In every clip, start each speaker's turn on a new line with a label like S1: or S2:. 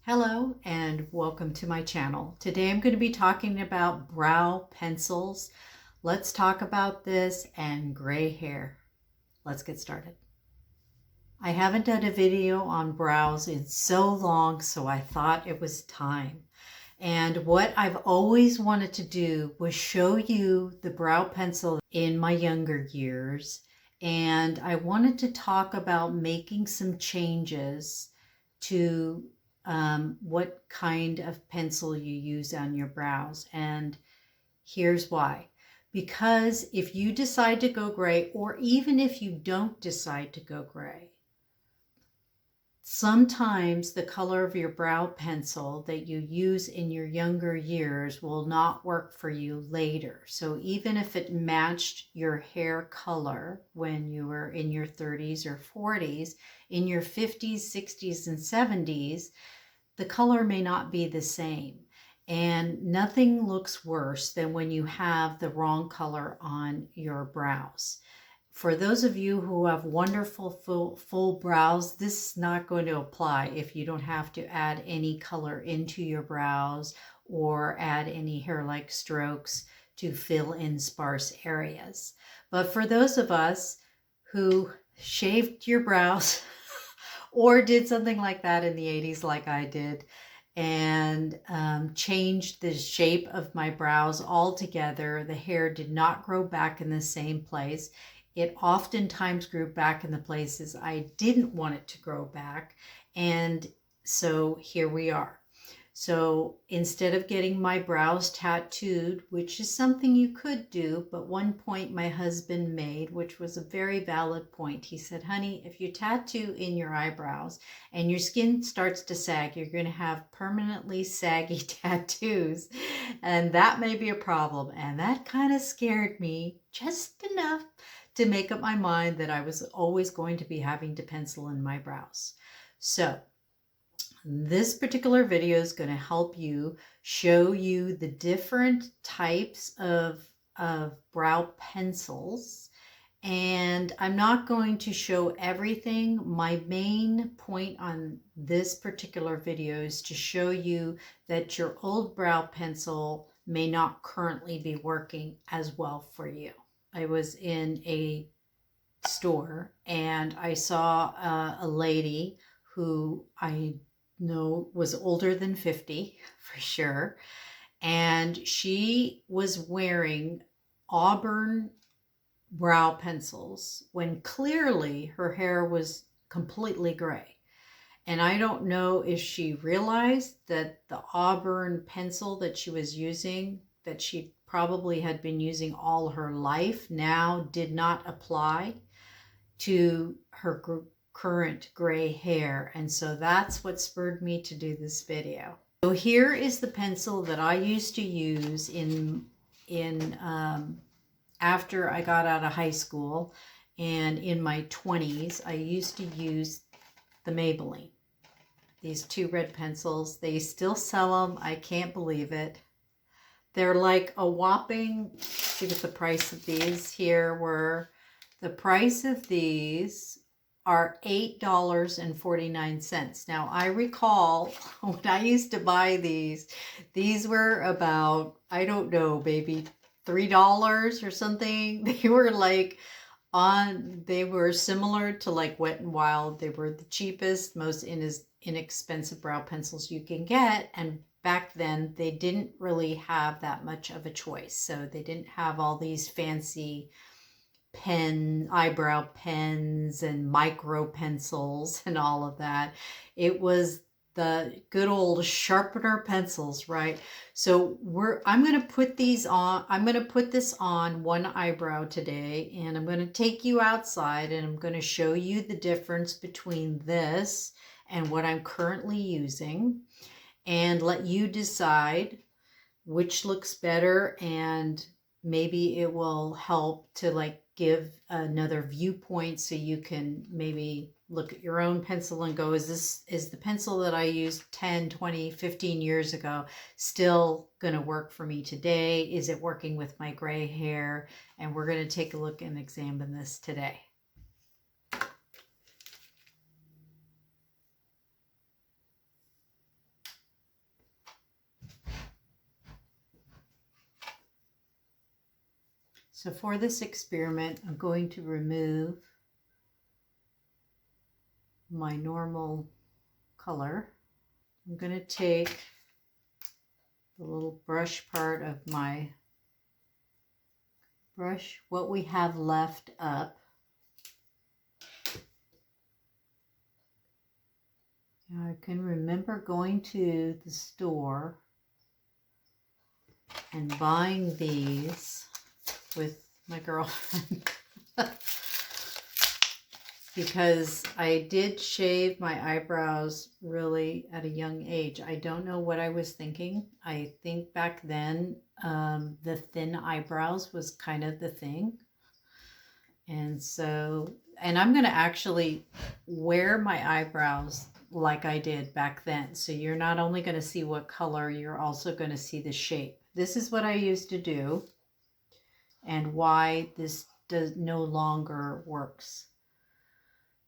S1: Hello and welcome to my channel. Today I'm going to be talking about brow pencils. Let's talk about this and gray hair. Let's get started. I haven't done a video on brows in so long, so I thought it was time. And what I've always wanted to do was show you the brow pencil in my younger years. And I wanted to talk about making some changes to what kind of pencil you use on your brows. And here's why. Because if you decide to go gray, or even if you don't decide to go gray, sometimes the color of your brow pencil that you use in your younger years will not work for you later. So even if it matched your hair color when you were in your 30s or 40s, in your 50s, 60s, and 70s, the color may not be the same. And nothing looks worse than when you have the wrong color on your brows. For those of you who have wonderful full brows, this is not going to apply if you don't have to add any color into your brows or add any hair-like strokes to fill in sparse areas. But for those of us who shaved your brows or did something like that in the 80s like I did, and changed the shape of my brows altogether, the hair did not grow back in the same place. It oftentimes grew back in the places I didn't want it to grow back. And so here we are. So instead of getting my brows tattooed, which is something you could do, but one point my husband made, which was a very valid point. He said, honey, if you tattoo in your eyebrows and your skin starts to sag, you're going to have permanently saggy tattoos. And that may be a problem. And that kind of scared me just enough to make up my mind that I was always going to be having to pencil in my brows. So this particular video is going to help you, show you the different types of brow pencils. And I'm not going to show everything. My main point on this particular video is to show you that your old brow pencil may not currently be working as well for you. I was in a store and I saw a lady who I know was older than 50 for sure, and she was wearing auburn brow pencils when clearly her hair was completely gray. And I don't know if she realized that the auburn pencil that she was using, that she probably had been using all her life, now did not apply to her current gray hair. And so that's what spurred me to do this video. So here is the pencil that I used to use after I got out of high school, and in my 20s I used to use the Maybelline. These two red pencils, they still sell them. I can't believe it. They're like a whopping, see what the price of these here were. The price of these are $8.49. Now I recall when I used to buy these were about, I don't know, maybe $3 or something. They were like they were similar to like Wet n Wild. They were the cheapest, most inexpensive brow pencils you can get. And back then they didn't really have that much of a choice. So they didn't have all these fancy eyebrow pens and micro pencils and all of that. It was the good old sharpener pencils, right? So I'm going to put these on. I'm going to put this on one eyebrow today, and I'm going to take you outside and I'm going to show you the difference between this and what I'm currently using, and let you decide which looks better, and maybe it will help to like give another viewpoint so you can maybe look at your own pencil and go, is the pencil that I used 10, 20, 15 years ago still going to work for me today? Is it working with my gray hair? And we're going to take a look and examine this today. So for this experiment, I'm going to remove my normal color. I'm going to take the little brush part of my brush, what we have left up. Now I can remember going to the store and buying these with my girlfriend because I did shave my eyebrows really at a young age. I don't know what I was thinking. I think back then the thin eyebrows was kind of the thing. And so, and I'm going to actually wear my eyebrows like I did back then. So you're not only going to see what color, you're also going to see the shape. This is what I used to do and why this no longer works.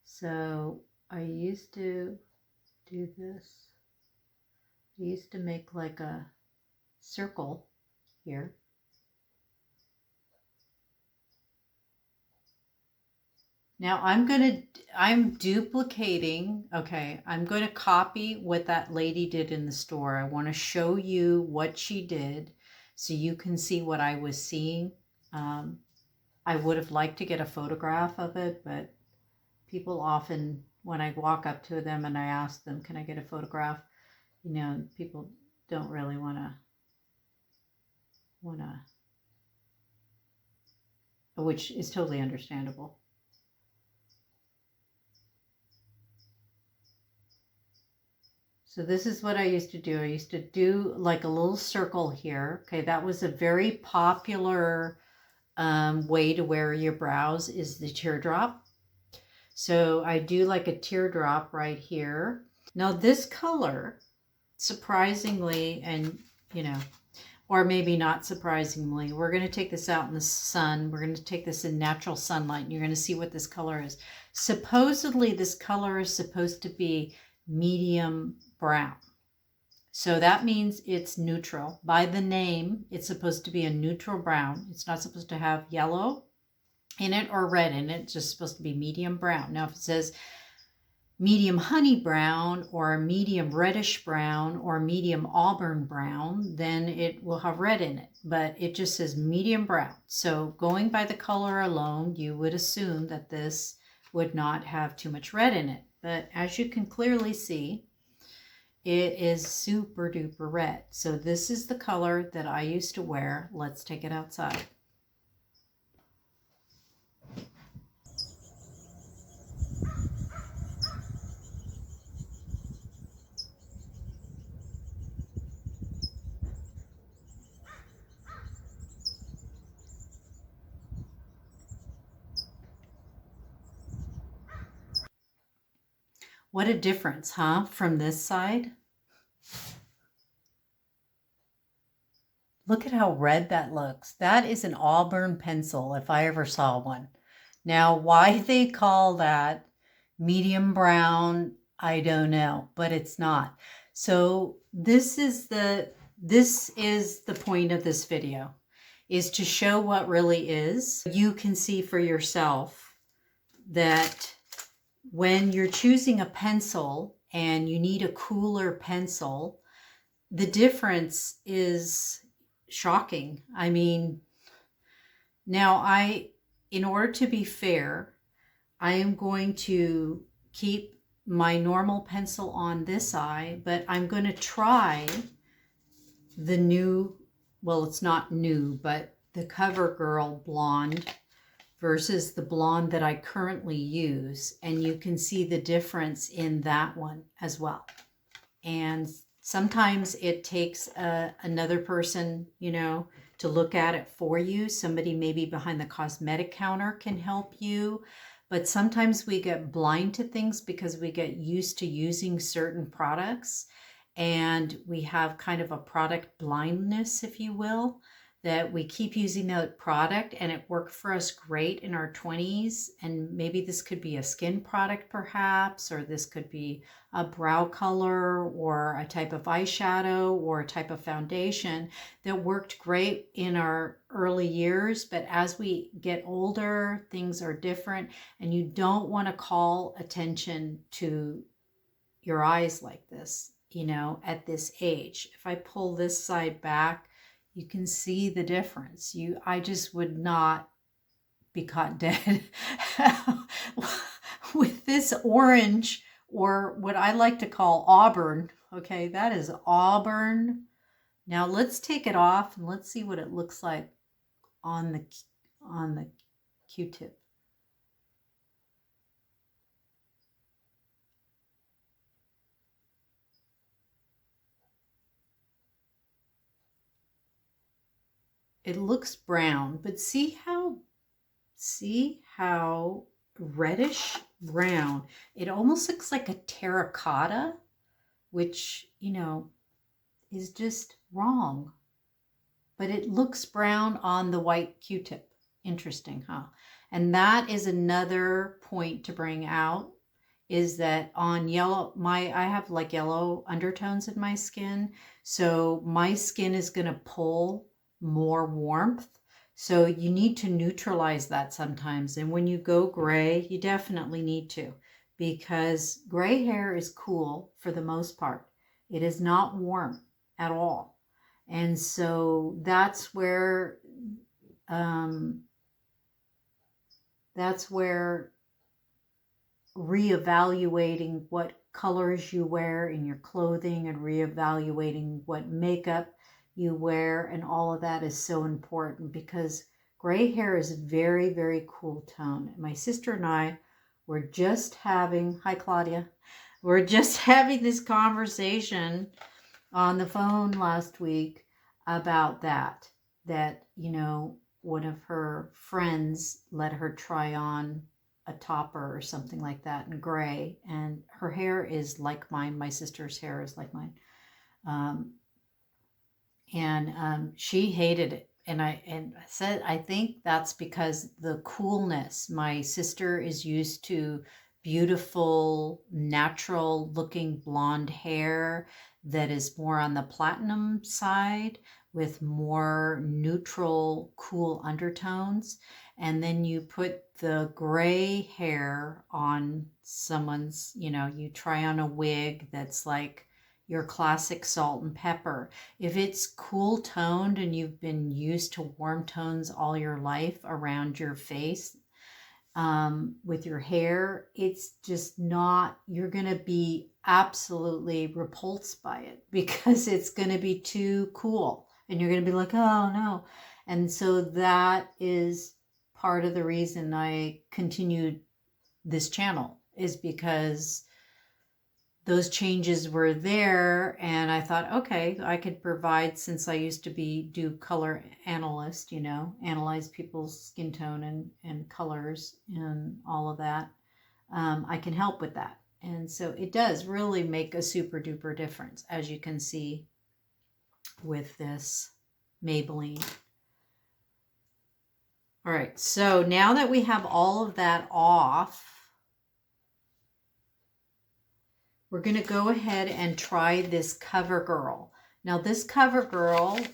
S1: So I used to do this. I used to make like a circle here. Now I'm duplicating, okay, I'm going to copy what that lady did in the store. I want to show you what she did so you can see what I was seeing. I would have liked to get a photograph of it, but people often, when I walk up to them and I ask them, can I get a photograph? You know, people don't really want to, which is totally understandable. So this is what I used to do. I used to do like a little circle here. Okay, that was a very popular way to wear your brows, is the teardrop. So I do like a teardrop right here. Now this color, surprisingly, and you know, or maybe not surprisingly, we're going to take this out in the sun. We're going to take this in natural sunlight, and you're going to see what this color is. Supposedly this color is supposed to be medium brown. So that means it's neutral. By the name, it's supposed to be a neutral brown. It's not supposed to have yellow in it or red in it. It's just supposed to be medium brown. Now, if it says medium honey brown or medium reddish brown or medium auburn brown, then it will have red in it. But it just says medium brown. So going by the color alone, you would assume that this would not have too much red in it. But as you can clearly see, it is super duper red. So this is the color that I used to wear. Let's take it outside. What a difference, huh? From this side. Look at how red that looks. That is an auburn pencil if I ever saw one. Now, why they call that medium brown, I don't know, but it's not. So this is the point of this video, is to show what really is. You can see for yourself that when you're choosing a pencil and you need a cooler pencil, the difference is shocking. I mean, now in order to be fair, I am going to keep my normal pencil on this eye, but I'm going to try the new, well, it's not new, but the CoverGirl blonde versus the blonde that I currently use. And you can see the difference in that one as well. And sometimes it takes another person, you know, to look at it for you. Somebody maybe behind the cosmetic counter can help you. But sometimes we get blind to things because we get used to using certain products. And we have kind of a product blindness, if you will. that we keep using that product and it worked for us great in our 20s. And maybe this could be a skin product perhaps, or this could be a brow color or a type of eyeshadow or a type of foundation that worked great in our early years. But as we get older, things are different, and you don't want to call attention to your eyes like this, you know, at this age. If I pull this side back, you can see the difference. I just would not be caught dead with this orange, or what I like to call auburn. Okay, that is auburn. Now let's take it off and let's see what it looks like on the Q-tip. It looks brown, but see how reddish brown. It almost looks like a terracotta, which, you know, is just wrong. But it looks brown on the white Q-tip. Interesting, huh? And that is another point to bring out, is that on yellow, I have like yellow undertones in my skin. So my skin is going to pull more warmth. So you need to neutralize that sometimes. And when you go gray, you definitely need to, because gray hair is cool for the most part. It is not warm at all. And so that's where reevaluating what colors you wear in your clothing and reevaluating what makeup you wear and all of that is so important, because gray hair is a very, very cool tone. My sister and I were just having, hi Claudia, we're just having this conversation on the phone last week about that, you know, one of her friends let her try on a topper or something like that in gray, and her hair is like mine. My sister's hair is like mine. She hated it. And I said, I think that's because the coolness. My sister is used to beautiful, natural looking blonde hair that is more on the platinum side with more neutral, cool undertones. And then you put the gray hair on someone's, you know, you try on a wig that's like your classic salt and pepper. If it's cool toned and you've been used to warm tones all your life around your face, with your hair, it's just not, you're going to be absolutely repulsed by it because it's going to be too cool and you're going to be like, oh no. And so that is part of the reason I continued this channel, is because those changes were there, and I thought, okay, I could provide, since I used to do color analyst, you know, analyze people's skin tone and colors and all of that. I can help with that. And so it does really make a super duper difference, as you can see with this Maybelline. All right, so now that we have all of that off, we're going to go ahead and try this CoverGirl. Now this CoverGirl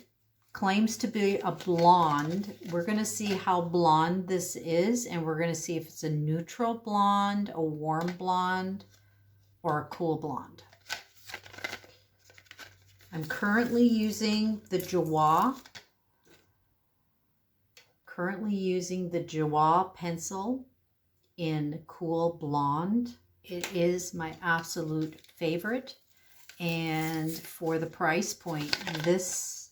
S1: claims to be a blonde. We're going to see how blonde this is, and we're going to see if it's a neutral blonde, a warm blonde, or a cool blonde. I'm currently using the Joah. Pencil in Cool Blonde. It is my absolute favorite, and for the price point, this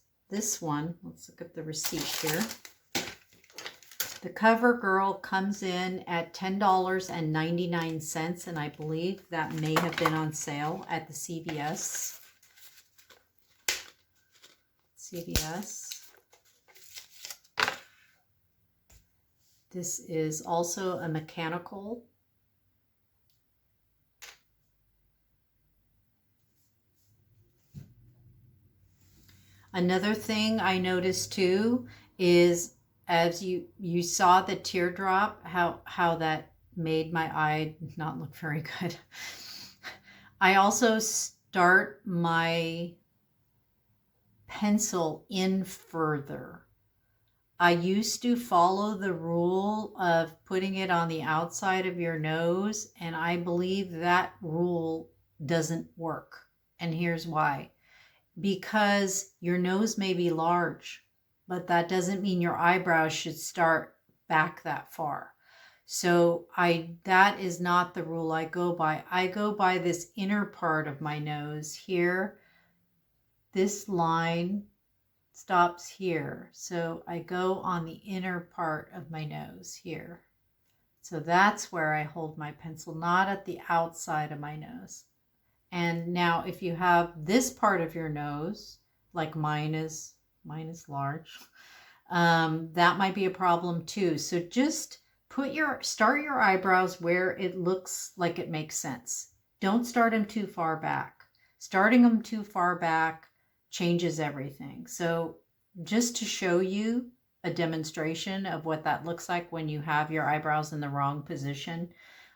S1: one, let's look at the receipt here. The CoverGirl comes in at $10.99, and I believe that may have been on sale at the CVS. This is also a mechanical. Another thing I noticed too is, as you saw the teardrop, how that made my eye not look very good. I also start my pencil in further. I used to follow the rule of putting it on the outside of your nose, and I believe that rule doesn't work. And here's why. Because your nose may be large, but that doesn't mean your eyebrows should start back that far. So that is not the rule I go by. I go by this inner part of my nose here. This line stops here. So I go on the inner part of my nose here. So that's where I hold my pencil, not at the outside of my nose. And now if you have this part of your nose, like mine is large, that might be a problem too. So just start your eyebrows where it looks like it makes sense. Don't start them too far back. Starting them too far back changes everything. So just to show you a demonstration of what that looks like when you have your eyebrows in the wrong position,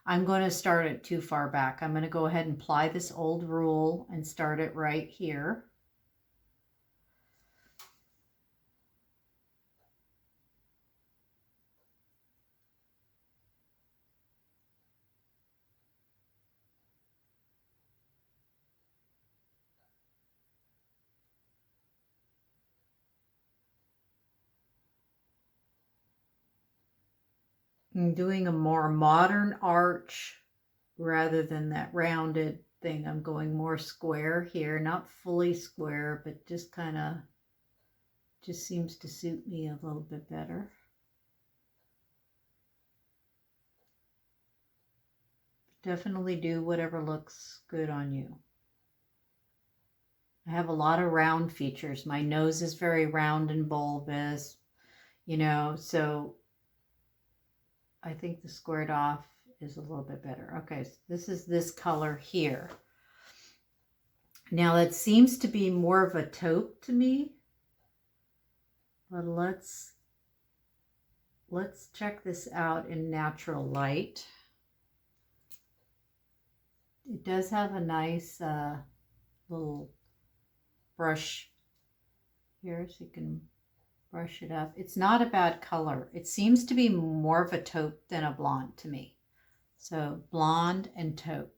S1: I'm going to start it too far back. I'm going to go ahead and apply this old rule and start it right here. I'm doing a more modern arch rather than that rounded thing. I'm going more square here, not fully square, but just kind of just seems to suit me a little bit better. Definitely do whatever looks good on you. I have a lot of round features. My nose is very round and bulbous, so I think the squared off is a little bit better. Okay, so this is this color here. Now that seems to be more of a taupe to me, but let's check this out in natural light. It does have a nice little brush here, so you can brush it up. It's not a bad color. It seems to be more of a taupe than a blonde to me. So blonde and taupe.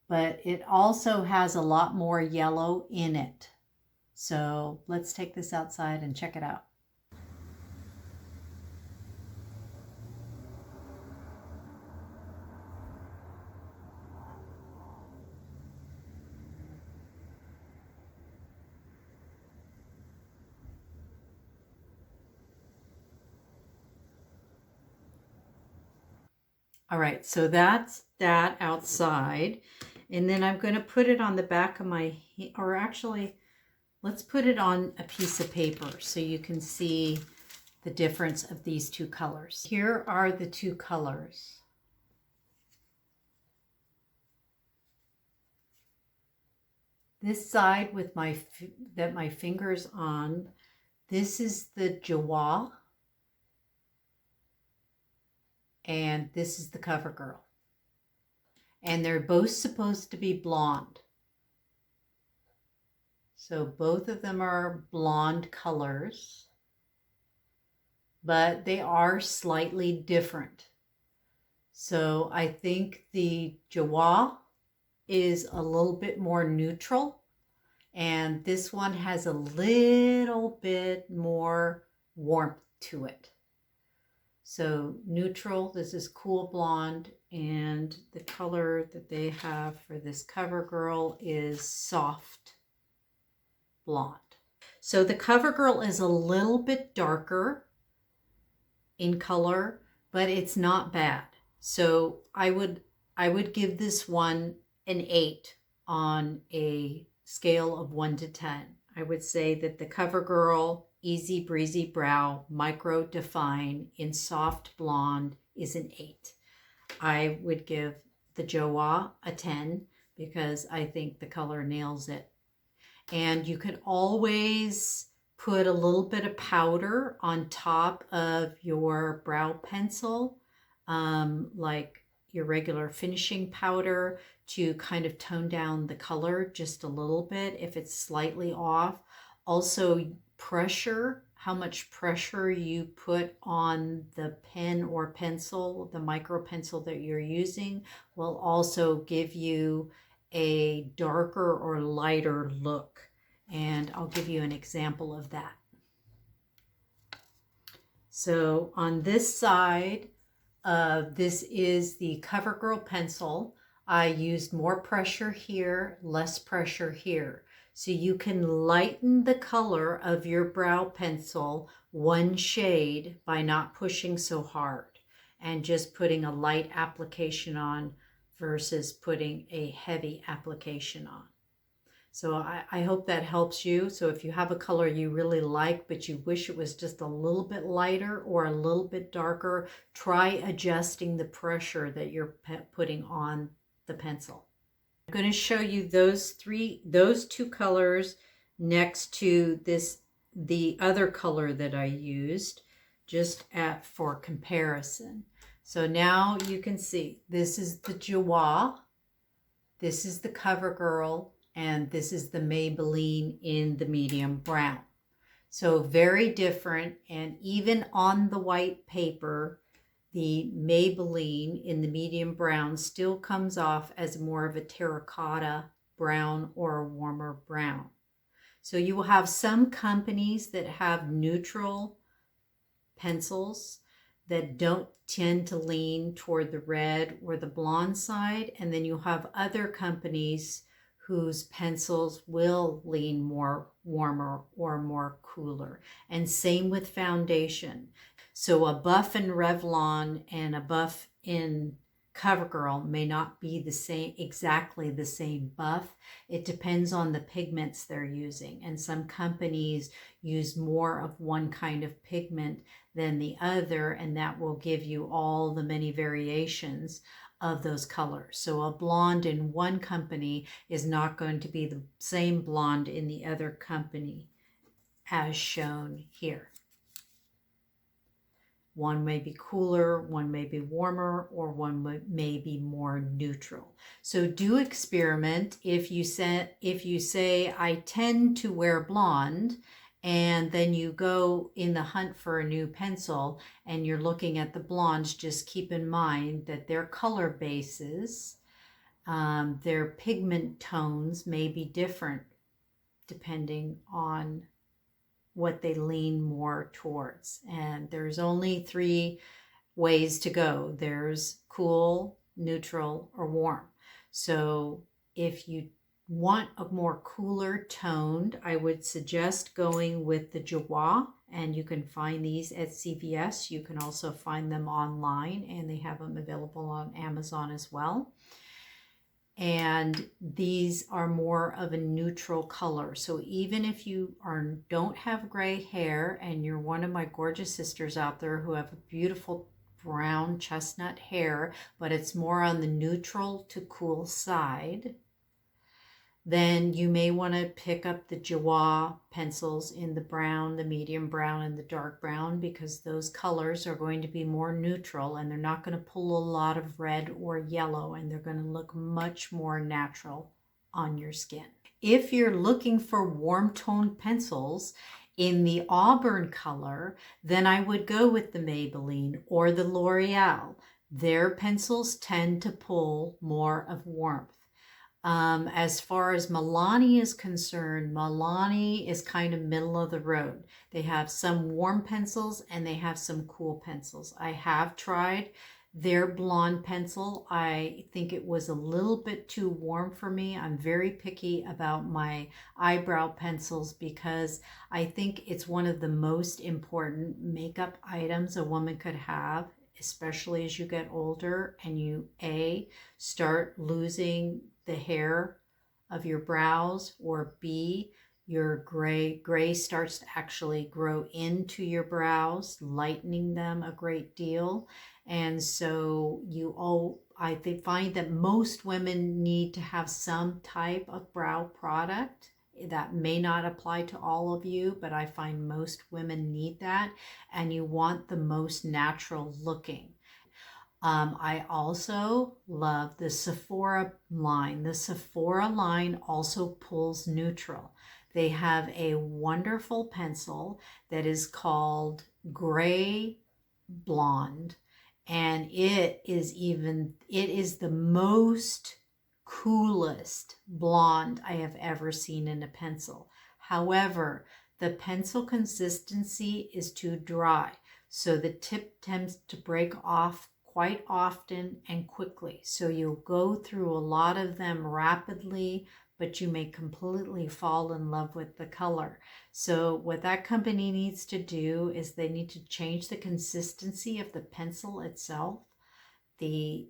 S1: But it also has a lot more yellow in it. So let's take this outside and check it out. All right, so that's that outside. And then I'm going to put it on the back of my, or actually, let's put it on a piece of paper so you can see the difference of these two colors. Here are the two colors. This side with my finger's on, this is the Joah, and this is the CoverGirl. And they're both supposed to be blonde. So both of them are blonde colors, but they are slightly different. So I think the Joah is a little bit more neutral, and this one has a little bit more warmth to it. So neutral, this is cool blonde, and the color that they have for this CoverGirl is soft blonde. So the CoverGirl is a little bit darker in color, but it's not bad. So I would give this one an 8 on a scale of 1 to 10. I would say that the CoverGirl Easy Breezy Brow Micro Define in soft blonde is an 8. I would give the Joah a 10 because I think the color nails it. And you can always put a little bit of powder on top of your brow pencil, like your regular finishing powder, to kind of tone down the color just a little bit if it's slightly off. Also, pressure, how much pressure you put on the pen or pencil, the micro pencil that you're using, will also give you a darker or lighter look. And I'll give you an example of that. So on this side, this is the CoverGirl pencil. I used more pressure here, less pressure here. So you can lighten the color of your brow pencil one shade by not pushing so hard and just putting a light application on versus putting a heavy application on. So I hope that helps you. So if you have a color you really like, but you wish it was just a little bit lighter or a little bit darker, try adjusting the pressure that you're putting on the pencil. I'm going to show you those two colors next to the other color that I used, just for comparison. So now you can see this is the Joah, this is the CoverGirl, and this is the Maybelline in the medium brown. So very different, and even on the white paper, the Maybelline in the medium brown still comes off as more of a terracotta brown or a warmer brown. So you will have some companies that have neutral pencils that don't tend to lean toward the red or the blonde side, and then you'll have other companies whose pencils will lean more warmer or more cooler. And same with foundation. So a buff in Revlon and a buff in CoverGirl may not be the same, exactly the same buff. It depends on the pigments they're using. And some companies use more of one kind of pigment than the other, and that will give you all the many variations of those colors. So a blonde in one company is not going to be the same blonde in the other company as shown here. One may be cooler, one may be warmer, or one may be more neutral. So do experiment. If you say I tend to wear blonde, and then you go in the hunt for a new pencil and you're looking at the blondes, just keep in mind that their color bases, their pigment tones may be different depending on what they lean more towards. And there's only 3 ways to go. There's cool, neutral, or warm. So if you want a more cooler toned, I would suggest going with the Joah, and you can find these at CVS. You can also find them online, and they have them available on Amazon as well. And these are more of a neutral color. So even if you don't have gray hair and you're one of my gorgeous sisters out there who have a beautiful brown chestnut hair, but it's more on the neutral to cool side, then you may want to pick up the Joah pencils in the brown, the medium brown, and the dark brown, because those colors are going to be more neutral and they're not going to pull a lot of red or yellow, and they're going to look much more natural on your skin. If you're looking for warm toned pencils in the auburn color, then I would go with the Maybelline or the L'Oreal. Their pencils tend to pull more of warmth. As far as Milani is concerned, Milani is kind of middle of the road. They have some warm pencils and they have some cool pencils. I have tried their blonde pencil. I think it was a little bit too warm for me. I'm very picky about my eyebrow pencils because I think it's one of the most important makeup items a woman could have, especially as you get older and you start losing the hair of your brows, or B, your gray starts to actually grow into your brows, lightening them a great deal. And so I find that most women need to have some type of brow product That may not apply to all of you, but I find most women need that, and you want the most natural looking. I also love the Sephora line. The Sephora line also pulls neutral. They have a wonderful pencil that is called Gray Blonde, and it is the most coolest blonde I have ever seen in a pencil. However, the pencil consistency is too dry, so the tip tends to break off quite often and quickly. So you'll go through a lot of them rapidly, but you may completely fall in love with the color. So what that company needs to do is they need to change the consistency of the pencil itself. It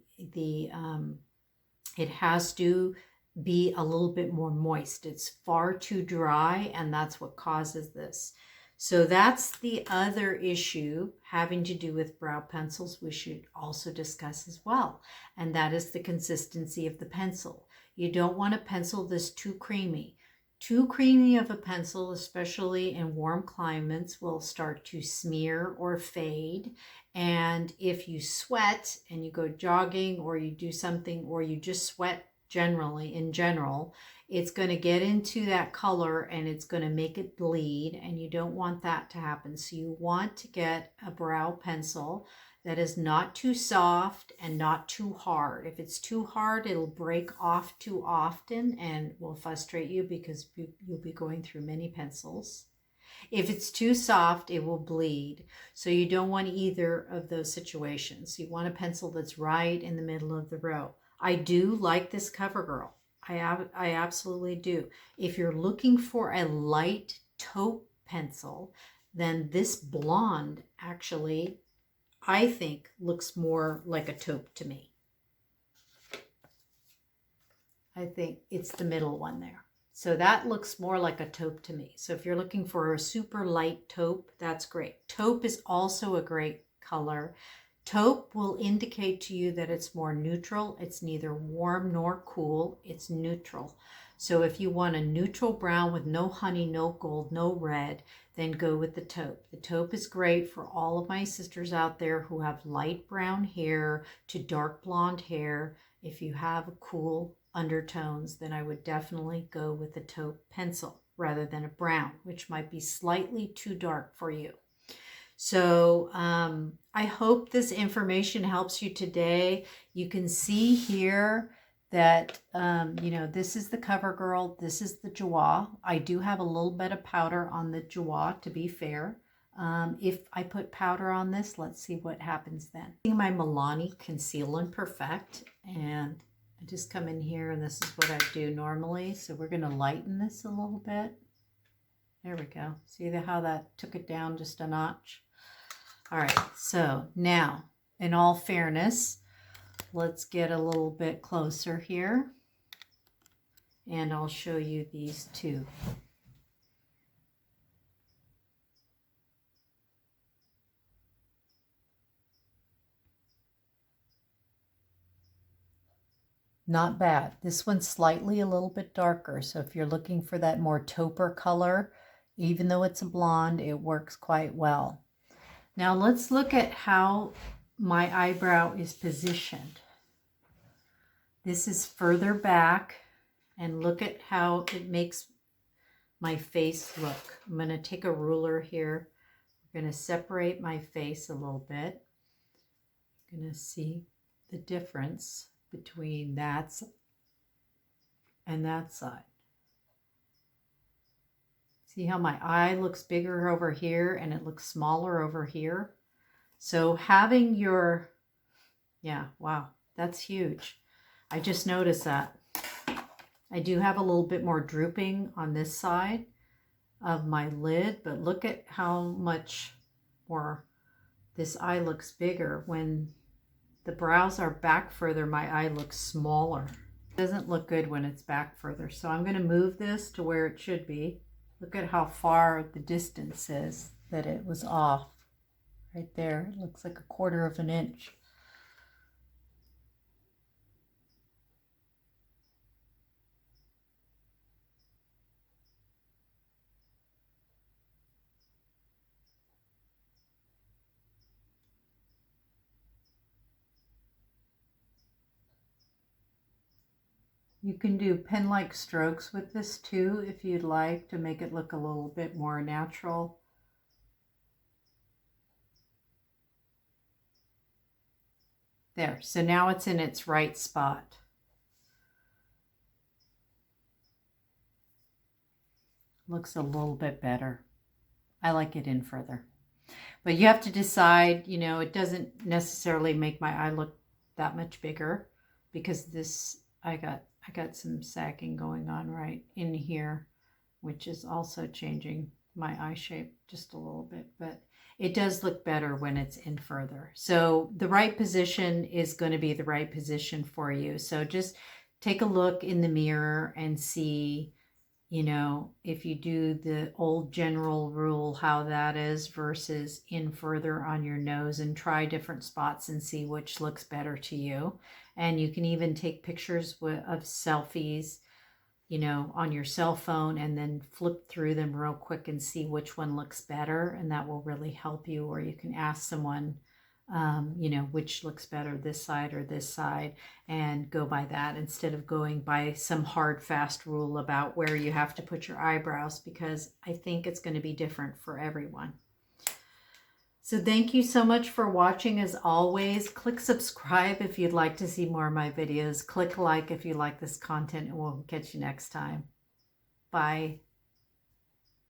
S1: has to be a little bit more moist. It's far too dry, and that's what causes this. So that's the other issue having to do with brow pencils we should also discuss as well. And that is the consistency of the pencil. You don't want a pencil that's too creamy. Too creamy of a pencil, especially in warm climates, will start to smear or fade. And if you sweat and you go jogging or you do something, or you just sweat in general, it's going to get into that color and it's going to make it bleed, and you don't want that to happen. So you want to get a brow pencil that is not too soft and not too hard. If it's too hard, it'll break off too often and will frustrate you because you'll be going through many pencils. If it's too soft, it will bleed. So you don't want either of those situations. You want a pencil that's right in the middle of the row. I do like this CoverGirl. I absolutely do. If you're looking for a light taupe pencil, then this blonde actually, I think, looks more like a taupe to me. I think it's the middle one there. So that looks more like a taupe to me. So if you're looking for a super light taupe, that's great. Taupe is also a great color. Taupe will indicate to you that it's more neutral. It's neither warm nor cool. It's neutral. So if you want a neutral brown with no honey, no gold, no red, then go with the taupe. The taupe is great for all of my sisters out there who have light brown hair to dark blonde hair. If you have cool undertones, then I would definitely go with the taupe pencil rather than a brown, which might be slightly too dark for you. So I hope this information helps you today. You can see here that, this is the CoverGirl, this is the Joah. I do have a little bit of powder on the Joah, to be fair. If I put powder on this, let's see what happens then. My Milani Conceal and Perfect, and I just come in here and this is what I do normally. So we're going to lighten this a little bit. There we go. See how that took it down just a notch? All right, so now, in all fairness, let's get a little bit closer here, and I'll show you these two. Not bad. This one's slightly a little bit darker, so if you're looking for that more tauper color, even though it's a blonde, it works quite well. Now let's look at how my eyebrow is positioned. This is further back, and look at how it makes my face look. I'm going to take a ruler here. I'm going to separate my face a little bit. I'm going to see the difference between that and that side. See how my eye looks bigger over here and it looks smaller over here? So having your, yeah, wow, that's huge. I just noticed that. I do have a little bit more drooping on this side of my lid, but look at how much more this eye looks bigger. When the brows are back further, my eye looks smaller. It doesn't look good when it's back further. So I'm going to move this to where it should be. Look at how far the distance is that it was off. Right there, it looks like 1/4 of an inch. You can do pen-like strokes with this too if you'd like to make it look a little bit more natural. There, so now it's in its right spot. Looks a little bit better. I like it in further. But you have to decide, you know, it doesn't necessarily make my eye look that much bigger because this, I got some sagging going on right in here, which is also changing my eye shape just a little bit, but it does look better when it's in further. So the right position is going to be the right position for you. So just take a look in the mirror and see, you know, if you do the old general rule, how that is versus in further on your nose, and try different spots and see which looks better to you. And you can even take pictures of selfies, you know, on your cell phone and then flip through them real quick and see which one looks better. And that will really help you. Or you can ask someone, you know, which looks better, this side or this side, and go by that instead of going by some hard, fast rule about where you have to put your eyebrows, because I think it's going to be different for everyone. So thank you so much for watching. As always, click subscribe if you'd like to see more of my videos. Click like if you like this content, and we'll catch you next time. Bye.